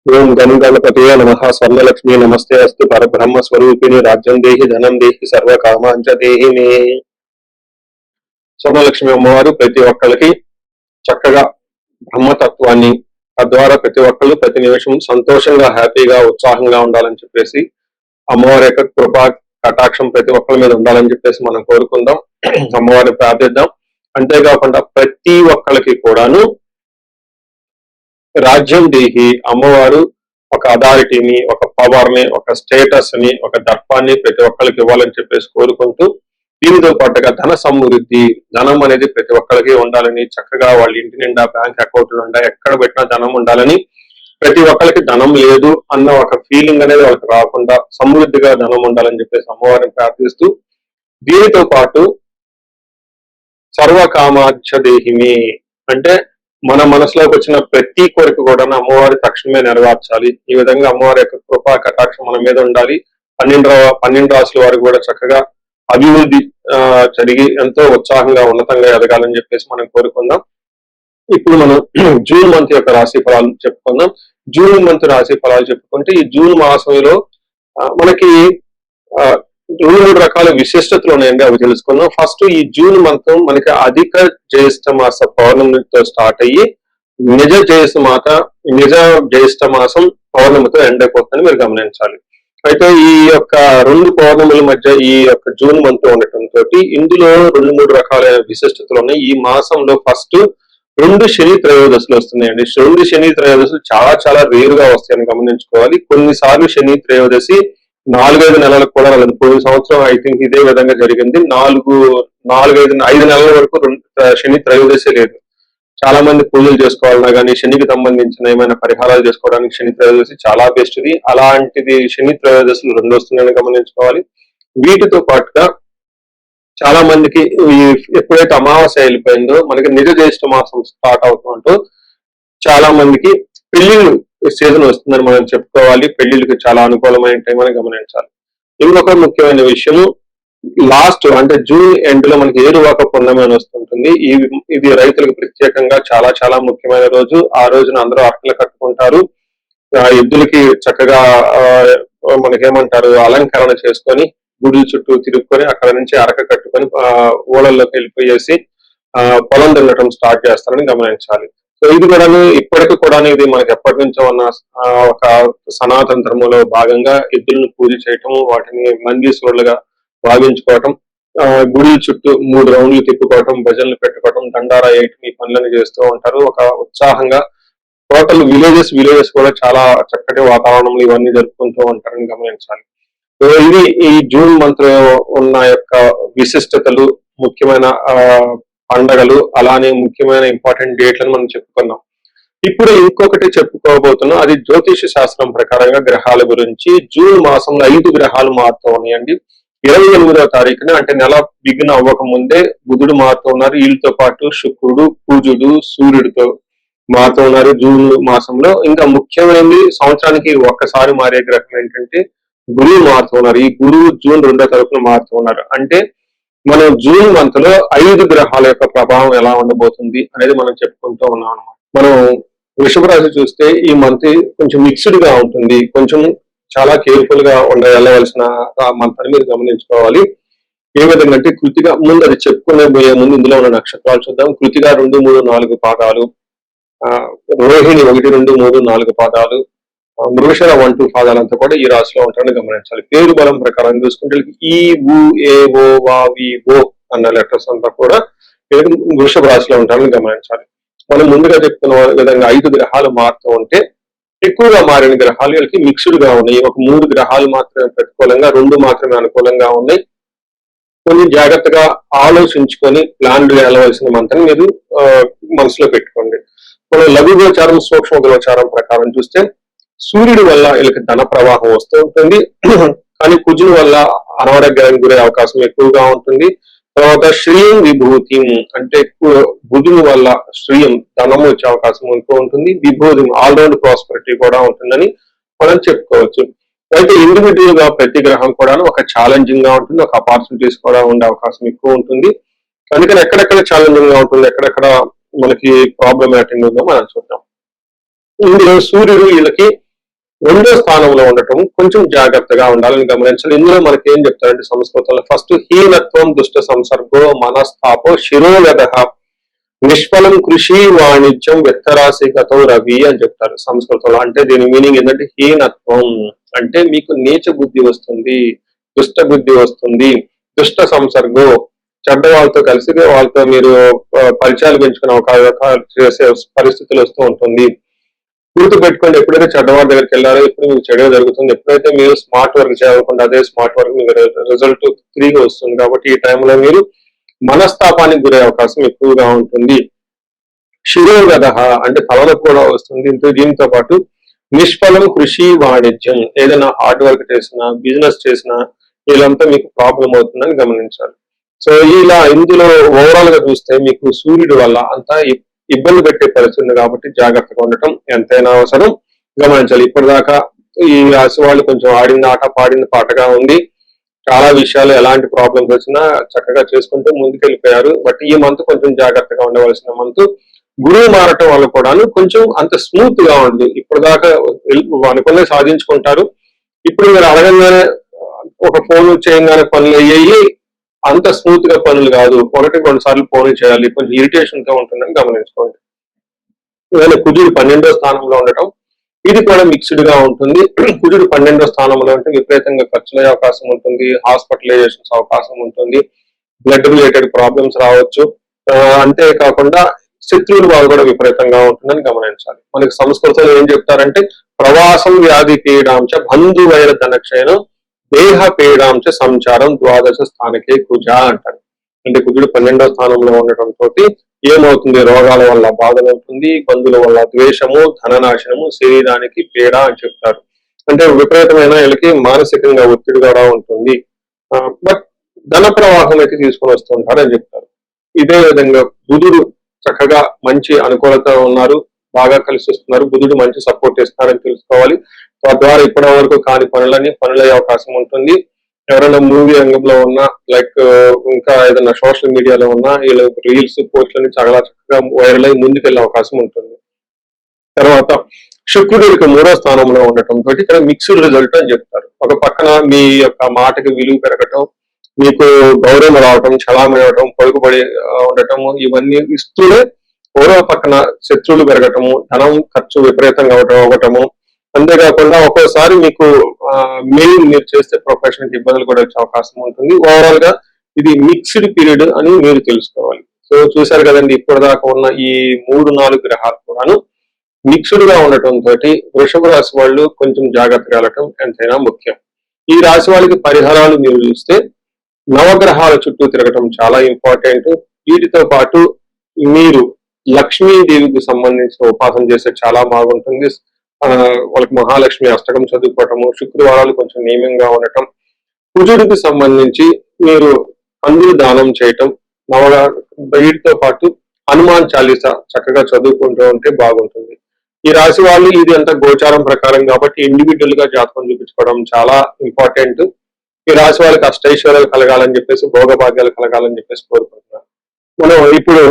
ఓం గం గణపతయే నమః. స్వర్ణలక్ష్మీ నమస్తే అస్తు. పరబ్రహ్మ స్వరూపిణి రాజ్యం దేహి ధనం దేహి సర్వకామాంచ దేహి మే. స్వర్ణలక్ష్మి అమ్మవారు ప్రతి ఒక్కరికి చక్కగా బ్రహ్మతత్వాన్ని, తద్వారా ప్రతి ఒక్కళ్ళు ప్రతి నిమిషం సంతోషంగా, హ్యాపీగా, ఉత్సాహంగా ఉండాలని చెప్పేసి అమ్మవారి యొక్క కృపా కటాక్షం ప్రతి ఒక్కరి మీద ఉండాలని చెప్పేసి మనం కోరుకుందాం, అమ్మవారిని ప్రార్థిద్దాం. అంతేకాకుండా ప్రతి ఒక్కరికి కూడాను రాజ్యం దేహి అమ్మవారు ఒక అథారిటీని, ఒక పవర్ ని, ఒక స్టేటస్ ని, ఒక దర్పాన్ని ప్రతి ఒక్కరికి ఇవ్వాలని చెప్పేసి కోరుకుంటూ, దీనితో పాటుగా ధన సమృద్ధి, ధనం అనేది ప్రతి ఒక్కరికి ఉండాలని, చక్కగా వాళ్ళ ఇంటి నిండా బ్యాంక్ అకౌంట్ నిండా ఎక్కడ పెట్టినా ధనం ఉండాలని, ప్రతి ఒక్కరికి ధనం లేదు అన్న ఒక ఫీలింగ్ అనేది వాళ్ళకి రాకుండా సమృద్ధిగా ధనం ఉండాలని చెప్పేసి అమ్మవారిని ప్రార్థిస్తూ, దీనితో పాటు సర్వకామాక్ష దేహిమి అంటే మన మనసులోకి వచ్చిన ప్రతి కోరిక కూడా అమ్మవారి తక్షణమే నెరవేర్చాలి. ఈ విధంగా అమ్మవారి యొక్క కృపా కటాక్షం మన మీద ఉండాలి. 12 రాసుల వారు కూడా చక్కగా అభివృద్ధి జరిగి ఎంతో ఉత్సాహంగా ఉన్నతంగా ఎదగాలని చెప్పేసి మనం కోరుకుందాం. ఇప్పుడు మనం జూన్ మంత్ యొక్క రాశి ఫలాలు చెప్పుకుందాం. జూన్ మంత్ రాశి ఫలాలు చెప్పుకుంటే, ఈ జూన్ మాసంలో మనకి 2-3 రకాల విశిష్టతలు ఉన్నాయండి, అవి తెలుసుకుందాం. ఫస్ట్, ఈ జూన్ మంత్ మనకి అధిక జ్యేష్ఠ మాస పౌర్ణమితో స్టార్ట్ అయ్యి నిజ జ్యేష్ఠ మాసం పౌర్ణమితో ఎండ్ అయిపోతుందని మీరు గమనించాలి. అయితే ఈ యొక్క 2 పౌర్ణముల మధ్య ఈ యొక్క జూన్ మంత్ ఉండటంతో ఇందులో 2-3 రకాల విశిష్టతలు ఉన్నాయి. ఈ మాసంలో ఫస్ట్ 2 శని త్రయోదశులు వస్తున్నాయండి. 2 శని త్రయోదశులు చాలా చాలా రేరుగా వస్తాయని గమనించుకోవాలి. కొన్నిసార్లు శని త్రయోదశి 4-5 నెలలకు కూడా రాలేదు. పోయిన సంవత్సరం ఐ థింక్ ఇదే విధంగా జరిగింది. 5 నెలల వరకు శని త్రయోదశి లేదు. చాలా మంది పూజలు చేసుకోవాలన్నా కానీ, శనికి సంబంధించిన ఏమైనా పరిహారాలు చేసుకోవడానికి శని త్రయోదశి చాలా బెస్ట్ ది. అలాంటిది శని త్రయోదశులు 2 వస్తున్నాయని గమనించుకోవాలి. వీటితో పాటుగా చాలా మందికి ఎప్పుడైతే అమావాస్య వెళ్ళిపోయిందో మనకి నిజ జ్యేష్ఠ మాసం స్టార్ట్ అవుతుంటూ చాలా మందికి పెళ్లిళ్ళు సీజన్ వస్తుందని మనం చెప్పుకోవాలి. పెళ్లిళ్ళకి చాలా అనుకూలమైన టైం అని గమనించాలి. ఇంకొక ముఖ్యమైన విషయము, లాస్ట్ అంటే జూన్ ఎండ్ లో మనకి ఏరువాక పున్నమి అని వస్తుంటుంది. ఇది రైతులకు ప్రత్యేకంగా చాలా చాలా ముఖ్యమైన రోజు. ఆ రోజున అందరూ అర్కలు కట్టుకుంటారు. ఎద్దులకి చక్కగా మనకేమంటారు అలంకరణ చేసుకొని గుడి చుట్టూ తిరుక్కొని అక్కడ నుంచి అరక కట్టుకొని ఊళ్ళల్లోకి వెళ్ళిపోయేసి పొలం దున్నటం స్టార్ట్ చేస్తారని గమనించాలి. సో ఇది కూడా ఇప్పటికీ కూడా ఇది మనకి ఎప్పటి నుంచో ఉన్న ఒక సనాతన ధర్మంలో భాగంగా ఎద్దులను పూజ చేయటం, వాటిని మందీశ్వరులుగా భావించుకోవటం, గుడి చుట్టూ 3 రౌండ్లు తిప్పుకోవటం, భజనలు పెట్టుకోవటం, దండారా వేయటం, ఈ పనులను చేస్తూ ఉంటారు. ఒక ఉత్సాహంగా టోటల్ విలేజెస్ కూడా చాలా చక్కటి వాతావరణంలో ఇవన్నీ జరుపుకుంటూ ఉంటారని గమనించాలి. సో ఇది ఈ జూన్ మంత్ లో ఉన్న యొక్క విశిష్టతలు, ముఖ్యమైన పండగలు, అలానే ముఖ్యమైన ఇంపార్టెంట్ డేట్లను మనం చెప్పుకున్నాం. ఇప్పుడు ఇంకొకటి చెప్పుకోబోతున్నాం, అది జ్యోతిష శాస్త్రం ప్రకారంగా గ్రహాల గురించి. జూన్ మాసంలో 5 గ్రహాలు మారుతూ ఉన్నాయండి. 28వ తారీఖున అంటే నెల బిగిన అవ్వక ముందే బుధుడు మారుతూ ఉన్నారు. వీళ్ళతో పాటు శుక్రుడు, కుజుడు, సూర్యుడితో మారుతూ ఉన్నారు జూన్ మాసంలో. ఇంకా ముఖ్యమైనది సంవత్సరానికి ఒక్కసారి మారే గ్రహం ఏంటంటే గురువు మారుతూ ఉన్నారు. ఈ గురువు జూన్ 2వ తారీఖున మారుతూ ఉన్నారు. అంటే మనం జూన్ మంత్ లో 5 గ్రహాల యొక్క ప్రభావం ఎలా ఉండబోతుంది అనేది మనం చెప్పుకుంటూ ఉన్నాం అన్నమాట. మనం వృషభ రాశి చూస్తే ఈ మంత్ కొంచెం మిక్స్డ్ గా ఉంటుంది. కొంచెం చాలా కేర్ఫుల్ గా వెళ్ళవలసిన మంత్ అని మీరు గమనించుకోవాలి. ఏ విధంగా అంటే కృతిక ముందు అది చెప్పుకునే పోయే ముందు ఇందులో ఉన్న నక్షత్రాలు చూద్దాం. కృతిక 2, 3, 4 పాదాలు, రోహిణి 1, 2, 3, 4 పాదాలు, మృగశిర 1, 2 పాదాలంతా కూడా ఈ రాశిలో ఉంటారని గమనించాలి. పేరు బలం ప్రకారం చూసుకుంటే ఈ ఊ ఏ ఓ వా వి ఓ అన్న లెటర్స్ అంతా కూడా పేరు వృషభ రాశిలో ఉంటారని గమనించాలి. మనం ముందుగా చెప్తున్న విధంగా 5 గ్రహాలు మారుతూ ఉంటే ఎక్కువగా మారిన గ్రహాలు వీళ్ళకి మిక్స్డ్ గా ఉన్నాయి. ఒక 3 గ్రహాలు మాత్రమే ప్రతికూలంగా, 2 మాత్రమే అనుకూలంగా ఉన్నాయి. కొన్ని జాగ్రత్తగా ఆలోచించుకొని ప్లాన్ వెళ్ళవలసిన మంత్రం మీరు మనసులో పెట్టుకోండి. మనం లఘు గోచారం, సూక్ష్మ గోచారం ప్రకారం చూస్తే సూర్యుడి వల్ల వీళ్ళకి ధన ప్రవాహం వస్తూ ఉంటుంది. కానీ కుజుని వల్ల అనారోగ్యానికి గురే అవకాశం ఎక్కువగా ఉంటుంది. తర్వాత శ్రీయం విభూతి అంటే బుధుని వల్ల శ్రీయం ధనం వచ్చే అవకాశం ఎక్కువ ఉంటుంది. విభూతి ఆల్రౌండ్ ప్రాస్పరిటీ కూడా ఉంటుందని మనం చెప్పుకోవచ్చు. అయితే ఇండివిజువల్ గా ప్రతి గ్రహం కూడా ఒక ఛాలెంజింగ్ గా ఉంటుంది, ఒక ఆపర్చునిటీస్ కూడా ఉండే అవకాశం ఎక్కువ ఉంటుంది. అందుకని ఎక్కడెక్కడ ఛాలెంజింగ్ గా ఉంటుంది, ఎక్కడెక్కడ మనకి ప్రాబ్లమాటిక్ ఉందో మనం చూద్దాం. ఇందులో సూర్యుడు వీళ్ళకి రెండో స్థానంలో ఉండటం కొంచెం జాగ్రత్తగా ఉండాలని గమనించాలి. ఇందులో మనకి ఏం చెప్తారంటే సంస్కృతంలో ఫస్ట్ హీనత్వం దుష్ట సంసర్గో మనస్తాపో శిరోగత నిష్ఫలం కృషి వాణిజ్యం వ్యక్తరాశి గతం రవి అని చెప్తారు సంస్కృతంలో. అంటే దీని మీనింగ్ ఏంటంటే హీనత్వం అంటే మీకు నీచ బుద్ధి వస్తుంది, దుష్ట బుద్ధి వస్తుంది, దుష్ట సంసర్గో చెడ్డ వాళ్ళతో కలిసి వాళ్ళతో మీరు పరిచయాలు పెంచుకునే అవకాశాలు చేసే పరిస్థితులు వస్తూ ఉంటుంది. గుర్తు పెట్టుకోండి, ఎప్పుడైతే చెడ్డవాడి దగ్గరికి వెళ్ళారో ఇప్పుడు మీకు చెడు జరుగుతుంది. ఎప్పుడైతే మీరు స్మార్ట్ వర్క్ చేయాలనుకుంటే అదే స్మార్ట్ వర్క్ మీకు రిజల్ట్ తిరిగి వస్తుంది. కాబట్టి ఈ టైంలో మీరు మనస్తాపానికి గురే అవకాశం ఎక్కువగా ఉంటుంది. శిరోగత అంటే తలనొప్పి కూడా వస్తుంది. దీంతో పాటు నిష్ఫలం కృషి వాణిజ్యం, ఏదైనా హార్డ్ వర్క్ చేసినా బిజినెస్ చేసినా వీళ్ళంతా మీకు ప్రాబ్లం అవుతుందని గమనించాలి. సో ఇలా ఇందులో ఓవరాల్ గా చూస్తే మీకు సూర్యుడు వల్ల అంతా ఇబ్బంది పెట్టే పరిస్థితి కాబట్టి జాగ్రత్తగా ఉండటం ఎంతైనా అవసరం గమనించాలి. ఇప్పటిదాకా ఈ రాశి వాళ్ళు కొంచెం ఆడింది ఆట పాడింది పాటగా ఉంది. చాలా విషయాలు ఎలాంటి ప్రాబ్లమ్స్ వచ్చినా చక్కగా చేసుకుంటూ ముందుకెళ్ళిపోయారు. బట్ ఈ మంత్ కొంచెం జాగ్రత్తగా ఉండవలసిన మంత్. గురువు మారటం వల్ల కూడాను కొంచెం అంత స్మూత్ గా ఉండదు. ఇప్పటిదాకా అనుకునే సాధించుకుంటారు. ఇప్పుడు మీరు అడగంగానే ఒక ఫోన్ చేయగానే పనులు అయ్యాయి, అంత స్మూత్ గా పనులు కాదు. ఒకటి రెండు సార్లు ఫోన్ చేయాలి, కొంచెం ఇరిటేషన్ గా ఉంటుందని గమనించుకోండి. ఇవాళ కుజుడు 12వ స్థానంలో ఉండటం ఇది కూడా మిక్స్డ్ గా ఉంటుంది. కుజుడు 12వ స్థానంలో అంటే విపరీతంగా ఖర్చులయ్యే అవకాశం ఉంటుంది, హాస్పిటలైజేషన్స్ అవకాశం ఉంటుంది, బ్లడ్ రిలేటెడ్ ప్రాబ్లమ్స్ రావచ్చు. అంతేకాకుండా శత్రువుల బాధ కూడా విపరీతంగా ఉంటుందని గమనించాలి. మనకి సంస్కృతంలో ఏం చెప్తారంటే ప్రవాసం వ్యాధి పీడాంశ బంధువైర ధనక్షయనం దేహ పీడాంశ సంచారం ద్వాదశ స్థానకే కుజ అంటారు. అంటే కుజుడు 12వ స్థానంలో ఉండటంతో ఏమవుతుంది, రోగాల వల్ల బాధలు ఉంటుంది, బంధువుల వల్ల ద్వేషము, ధననాశనము, శరీరానికి పీడ అని చెప్తారు. అంటే విపరీతమైన వీళ్ళకి మానసికంగా ఒత్తిడి కూడా ఉంటుంది. బట్ ధన ప్రవాహం అయితే తీసుకొని వస్తుంటారు అని చెప్తారు. ఇదే విధంగా బుధుడు చక్కగా మంచి అనుకూలత ఉన్నారు, బాగా కలిసి వస్తున్నారు. బుధుడు మంచి సపోర్ట్ ఇస్తున్నారని తెలుసుకోవాలి. తద్వారా ఇప్పటి వరకు కాని పనులయ్యే అవకాశం ఉంటుంది. ఎవరైనా మూవీ రంగంలో ఉన్నా, లైక్ ఇంకా ఏదైనా సోషల్ మీడియాలో ఉన్నా వీళ్ళు రీల్స్ పోస్టులని చాలా చక్కగా వైరల్ అయి ముందుకెళ్లే అవకాశం ఉంటుంది. తర్వాత శుక్రుడు ఇక 3వ స్థానంలో ఉండటంతో ఇక్కడ మిక్స్డ్ రిజల్ట్ అని చెప్తారు. ఒక పక్కన మీ యొక్క మాటకి విలువ పెరగటం, మీకు గౌరవం రావటం, చలామణి అవ్వటం, పలుకుబడి ఉండటము, ఇవన్నీ ఇస్తూనే మరో పక్కన శత్రువులు పెరగటము, ధనం ఖర్చు విపరీతంగా అవ్వటము, అంతేకాకుండా ఒక్కోసారి మీకు మెయిన్ మీరు చేసే ప్రొఫెషన్ కి ఇబ్బందులు కూడా వచ్చే అవకాశం ఉంటుంది. ఓవరాల్ గా ఇది మిక్స్డ్ పీరియడ్ అని మీరు తెలుసుకోవాలి. సో చూశారు కదండి, ఇప్పటిదాకా ఉన్న ఈ 3-4 గ్రహాలు కూడాను మిక్స్డ్ గా ఉండటంతో వృషభ రాశి వాళ్ళు కొంచెం జాగ్రత్తగా వెళ్ళటం ఎంతైనా ముఖ్యం. ఈ రాశి వాళ్ళకి పరిహారాలు మీరు చూస్తే నవగ్రహాల చుట్టూ తిరగటం చాలా ఇంపార్టెంట్. వీటితో పాటు మీరు లక్ష్మీదేవికి సంబంధించిన ఉపాసన చేస్తే చాలా బాగుంటుంది. వాళ్ళకి మహాలక్ష్మి అష్టకం చదువుకోవటము, శుక్రవారాలు కొంచెం నియమంగా ఉండటం, కుజుడికి సంబంధించి మీరు కందులు దానం చేయటం, వీటితో పాటు హనుమాన్ చాలీసా చక్కగా చదువుకుంటూ ఉంటే బాగుంటుంది. ఈ రాశి వాళ్ళు ఇది అంతా గోచారం ప్రకారం కాబట్టి ఇండివిజువల్ గా జాతకం చూపించుకోవడం చాలా ఇంపార్టెంట్. ఈ రాశి వాళ్ళకి అష్టైశ్వర్యాలు కలగాలని చెప్పేసి, భోగభాగ్యాలు కలగాలని చెప్పేసి కోరుకుంటున్నాను. మనం ఇప్పుడు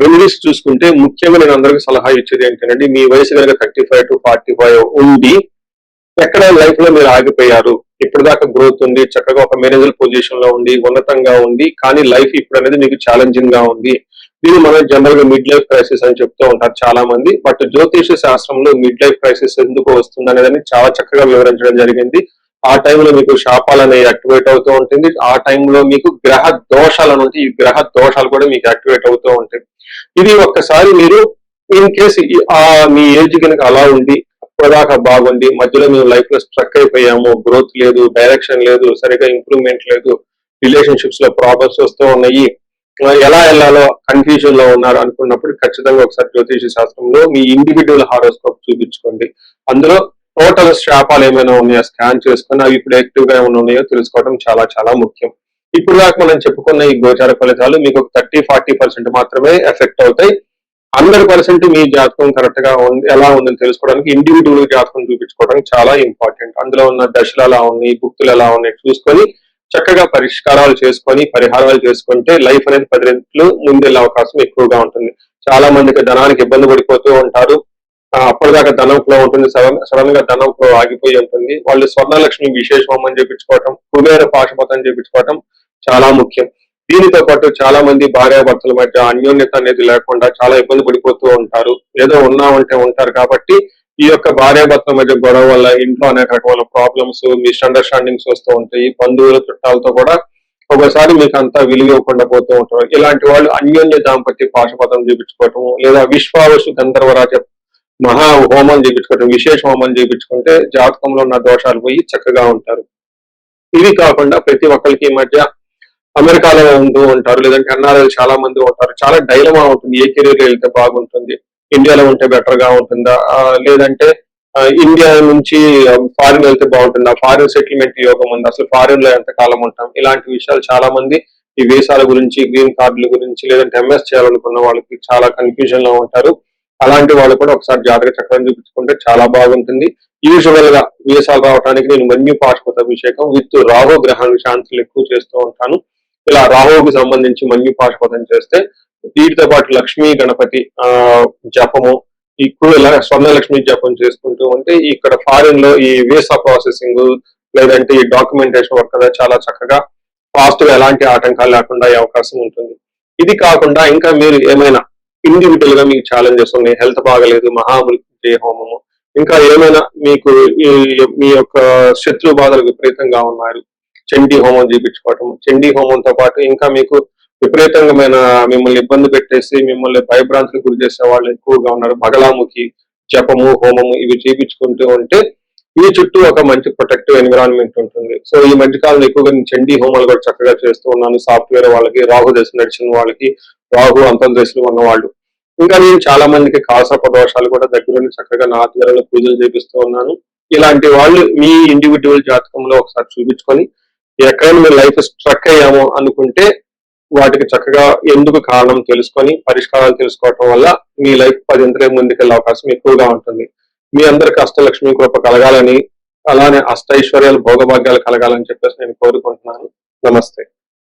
రెమెడీస్ చూసుకుంటే ముఖ్యంగా నేను అందరికీ సలహా ఇచ్చేది ఏంటంటే, మీ వయసు కనుక 35 to 45 ఉండి ఎక్కడ లైఫ్ లో మీరు ఆగిపోయారు, ఇప్పటిదాకా గ్రోత్ ఉంది, చక్కగా ఒక మేనేజర్ పొజిషన్ లో ఉండి ఉన్నతంగా ఉంది, కానీ లైఫ్ ఇప్పుడు అనేది మీకు ఛాలెంజింగ్ గా ఉంది. దీన్ని మనం జనరల్ గా మిడ్ లైఫ్ క్రైసిస్ అని చెప్తూ ఉంటారు చాలా మంది. బట్ జ్యోతిష శాస్త్రంలో మిడ్ లైఫ్ క్రైసిస్ ఎందుకు వస్తుంది అనేది చాలా చక్కగా వివరించడం జరిగింది. ఆ టైంలో మీకు శాపాలు అనేవి యాక్టివేట్ అవుతూ ఉంటుంది. ఆ టైంలో మీకు గ్రహ దోషాలు ఉంటాయి, ఈ గ్రహ దోషాలు కూడా మీకు యాక్టివేట్ అవుతూ ఉంటాయి. ఇది ఒక్కసారి మీరు ఇన్ కేసు మీ ఏజ్ కనుక అలా ఉండి అప్పటిదాకా బాగుండి మధ్యలో మేము లైఫ్ లో స్ట్రక్ అయిపోయాము, గ్రోత్ లేదు, డైరెక్షన్ లేదు, సరిగా ఇంప్రూవ్మెంట్ లేదు, రిలేషన్షిప్స్ లో ప్రాబ్లమ్స్ వస్తూ ఉన్నాయి, ఎలా వెళ్ళాలో కన్ఫ్యూజన్ లో ఉన్నారు అనుకున్నప్పుడు ఖచ్చితంగా ఒకసారి జ్యోతిష శాస్త్రంలో మీ ఇండివిడ్యువల్ హారోస్కోప్ చూపించుకోండి. అందులో టోటల్ శాపాలు ఏమైనా ఉన్నాయో స్కాన్ చేసుకుని అవి ఇప్పుడు యాక్టివ్ గా ఏమైనా ఉన్నాయో తెలుసుకోవడం చాలా చాలా ముఖ్యం. ఇప్పుడు దాకా మనం చెప్పుకున్న ఈ గోచార ఫలితాలు మీకు 30-40% మాత్రమే ఎఫెక్ట్ అవుతాయి. 100% మీ జాతకం కరెక్ట్ గా ఉంది ఎలా ఉందని తెలుసుకోవడానికి ఇండివిజువల్ జాతకం చూపించుకోవడానికి చాలా ఇంపార్టెంట్. అందులో ఉన్న దశలు ఎలా ఉన్నాయి, భుక్తులు ఎలా ఉన్నాయి చూసుకొని చక్కగా పరిష్కారాలు చేసుకొని పరిహారాలు చేసుకుంటే లైఫ్ అనేది 10 రెట్లు ముందెళ్ళే అవకాశం ఎక్కువగా ఉంటుంది. చాలా మందికి ధనానికి ఇబ్బంది పడిపోతూ ఉంటారు. అప్పటిదాకా ధనం ఫ్లో ఉంటుంది, సడన్ గా ధనం ఫ్లో ఆగిపోయి ఉంటుంది. వాళ్ళు స్వర్ణలక్ష్మి విశేష హోమం చేపించుకోవటం, కుబేర పాశుపతం చేపించుకోవటం చాలా ముఖ్యం. దీనితో పాటు చాలా మంది భార్యాభర్తల మధ్య అన్యోన్యత అనేది లేకుండా చాలా ఇబ్బంది పడిపోతూ ఉంటారు. ఏదో ఉన్నామంటే ఉంటారు కాబట్టి ఈ యొక్క భార్యాభర్తల మధ్య గొడవ వల్ల ఇంట్లో అనేక రకమైన ప్రాబ్లమ్స్, మిస్అండర్స్టాండింగ్స్ వస్తూ ఉంటాయి. బంధువుల చుట్టాలతో కూడా ఒకసారి మీకు అంతా విలువివ్వకుండా పోతూ ఉంటారు. ఇలాంటి వాళ్ళు అన్యోన్య దాంపత్య పాశుపతం చేపించుకోవటము, లేదా విశ్వావసు గంధర్వరాజ మహా హోమం చేయించుకోవటం, విశేష హోమం చేయించుకుంటే జాతకంలో ఉన్న దోషాలు పోయి చక్కగా ఉంటారు. ఇవి కాకుండా ప్రతి ఒక్కరికి ఈ మధ్య అమెరికాలో ఉంటూ ఉంటారు, లేదంటే ఎన్ఆర్ఐలు చాలా మంది ఉంటారు. చాలా డైలమా ఉంటుంది, ఏ కెరీర్ వెళ్తే బాగుంటుంది, ఇండియాలో ఉంటే బెటర్ గా ఉంటుందా, లేదంటే ఇండియా నుంచి ఫారిన్ వెళ్తే బాగుంటుందా, ఫారిన్ సెటిల్మెంట్ యోగం ఉంది, అసలు ఫారిన్ లో ఎంత కాలం ఉంటాం, ఇలాంటి విషయాలు చాలా మంది ఈ వీసాల గురించి, గ్రీన్ కార్డుల గురించి, లేదంటే ఎంఎస్ చేయాలనుకున్న వాళ్ళకి చాలా కన్ఫ్యూజన్ లో ఉంటారు. అలాంటి వాళ్ళు కూడా ఒకసారి జాతక చక్రం చూపించుకుంటే చాలా బాగుంటుంది. యూజువల్ గా వీసాలు రావడానికి నేను మన్యు పాశుపత అభిషేకం విత్ రాహు గ్రహానికి శాంతులు ఎక్కువ చేస్తూ ఉంటాను. ఇలా రాహువుకి సంబంధించి మన్యు పాశుపతం చేస్తే వీటితో పాటు లక్ష్మీ గణపతి జపము, ఇలా స్వర్ణలక్ష్మి జపం చేసుకుంటూ ఉంటే ఇక్కడ ఫారిన్ లో ఈ వీసా ప్రాసెసింగ్, లేదంటే ఈ డాక్యుమెంటేషన్ వర్క్ అనేది చాలా చక్కగా ఫాస్ట్ గా ఎలాంటి ఆటంకాలు లేకుండా అయ్యే అవకాశం ఉంటుంది. ఇది కాకుండా ఇంకా మీరు ఏమైనా ఇండివిజువల్ గా మీకు ఛాలెంజెస్ ఉన్నాయి, హెల్త్ బాగలేదు, మహామృత్యుంజయ హోమము, ఇంకా ఏమైనా మీకు మీ యొక్క శత్రు బాధలు విపరీతంగా ఉన్నారు, చండీ హోమం చేయించుకోవటం, చండీ హోమంతో పాటు ఇంకా మీకు విపరీతమైన మిమ్మల్ని ఇబ్బంది పెట్టేసి మిమ్మల్ని భయభ్రాంతులకు గురి చేసే వాళ్ళు ఎక్కువగా ఉన్నారు, బగలాముఖి జపము హోమము ఇవి చేయించుకుంటూ ఉంటే మీ చుట్టూ ఒక మంచి ప్రొటెక్టివ్ ఎన్విరాన్మెంట్ ఉంటుంది. సో ఈ మధ్య కాలంలో ఎక్కువగా నేను చండీ హోమాలు కూడా చక్కగా చేస్తూ ఉన్నాను. సాఫ్ట్వేర్ వాళ్ళకి, రాహు దశ నడిచిన వాళ్ళకి, రాహు అంతర్దశలో ఉన్న వాళ్ళు, ఇంకా నేను చాలా మందికి కాసప దోషాలు కూడా దగ్గరుండి చక్కగా నా ఆధ్వర్యంలో పూజలు చేపిస్తూ ఉన్నాను. ఇలాంటి వాళ్ళు మీ ఇండివిజువల్ జాతకంలో ఒకసారి చూపించుకొని ఎక్కడైనా మీ లైఫ్ స్ట్రక్ అయ్యామో అనుకుంటే వాటికి చక్కగా ఎందుకు కారణం తెలుసుకొని పరిష్కారాలు తెలుసుకోవటం వల్ల మీ లైఫ్ 10 ముందుకెళ్లే అవకాశం ఎక్కువగా ఉంటుంది. మీ అందరికి అష్టలక్ష్మి కృప కలగాలని, అలానే అష్టైశ్వర్యాలు భోగభాగ్యాలు కలగాలని చెప్పేసి నేను కోరుకుంటున్నాను. నమస్తే.